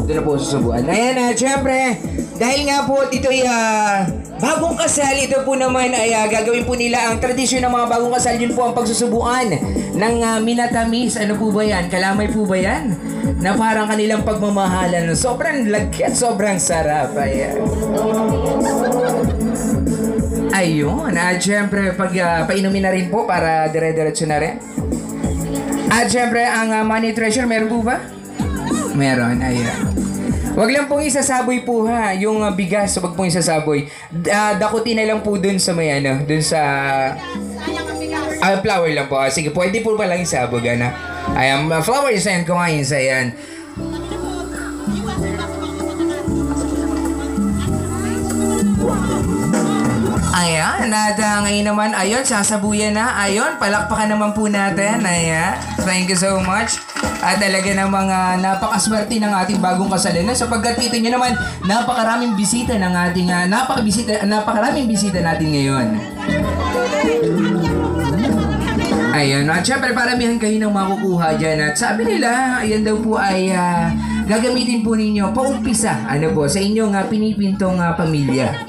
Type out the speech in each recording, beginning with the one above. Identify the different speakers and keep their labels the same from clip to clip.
Speaker 1: Doon na po susubuan. Ayan na, syempre, dahil nga po ito'y bagong kasal, ito po naman ay gagawin po nila ang tradisyon ng mga bagong kasal. Yun po ang pagsusubuan ng minatamis. Ano po ba yan? Kalamay po ba yan? Na parang kanilang pagmamahalan. Sobrang lagkit, sobrang sarap. Ayan. Ayun. At syempre, painumin na rin po para dire-diretso na rin. At syempre, ang money treasure, meron po ba? Meron, ayan. Wag lang pong isasaboy po ha, yung bigas, wag pong isasaboy. Dakutin na lang po dun sa may ano, dun sa flour lang po. Sige, pwede po ba lang isabog, ano? Ayan, flour is yan, kumain sa yan. Ayan, at ngayon naman, ayun, sasabuyan na. Ayun, palakpakan naman po natin. Ayan, thank you so much. At talaga namang napakaswerte ng ating bagong kasalan sapagkat kita nyo naman, napakaraming bisita ng ating, napakaraming bisita natin ngayon. Ayun, at syempre paramihan kayo nang makukuha dyan. At sabi nila, ayan daw po ay gagamitin po ninyo paumpisa, ano po, sa inyong pinipintong pamilya.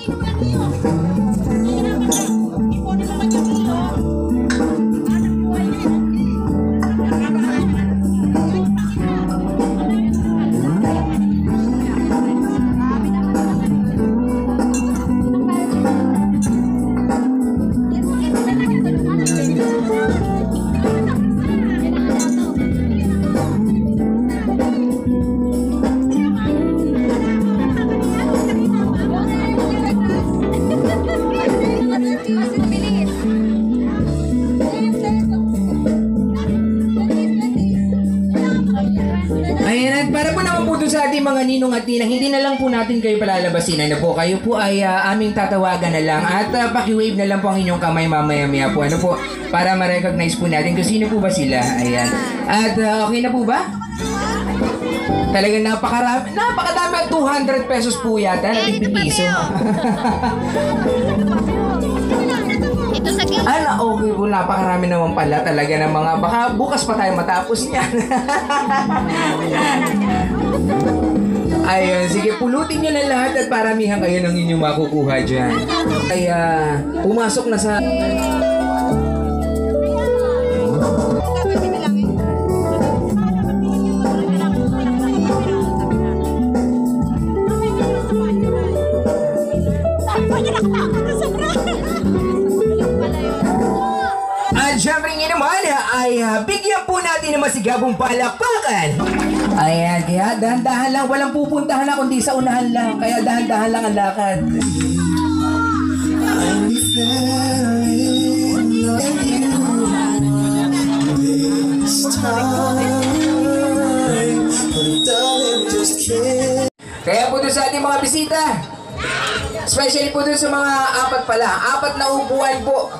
Speaker 1: Sa ating mga ninong at ninang, hindi na lang po natin kayo palalabasin. Ano po, kayo po ay aming tatawagan na lang at paki-wave na lang po ang inyong kamay mamaya-maya po. Ano po, para ma-recognize po natin kung sino po ba sila. Ayan. At okay na po ba? Talagang napakadami at 200 pesos po yata. Nagpipiso. Okay po, napakarami naman pala talaga ng mga, baka bukas pa tayo matapos niyan. Ayun, sige, pulutin nyo na lahat at paramihan kayo ng inyong makukuha dyan. Kaya, pumasok na sa... At syempre nga naman ay bigyan po natin ng masigabong palakpakan. Ayan, kaya dahan-dahan lang, walang pupuntahan na kundi sa unahan lang. Kaya dahan-dahan lang ang lakad. Kaya po doon sa ating mga bisita, especially po doon sa mga apat na upuan po.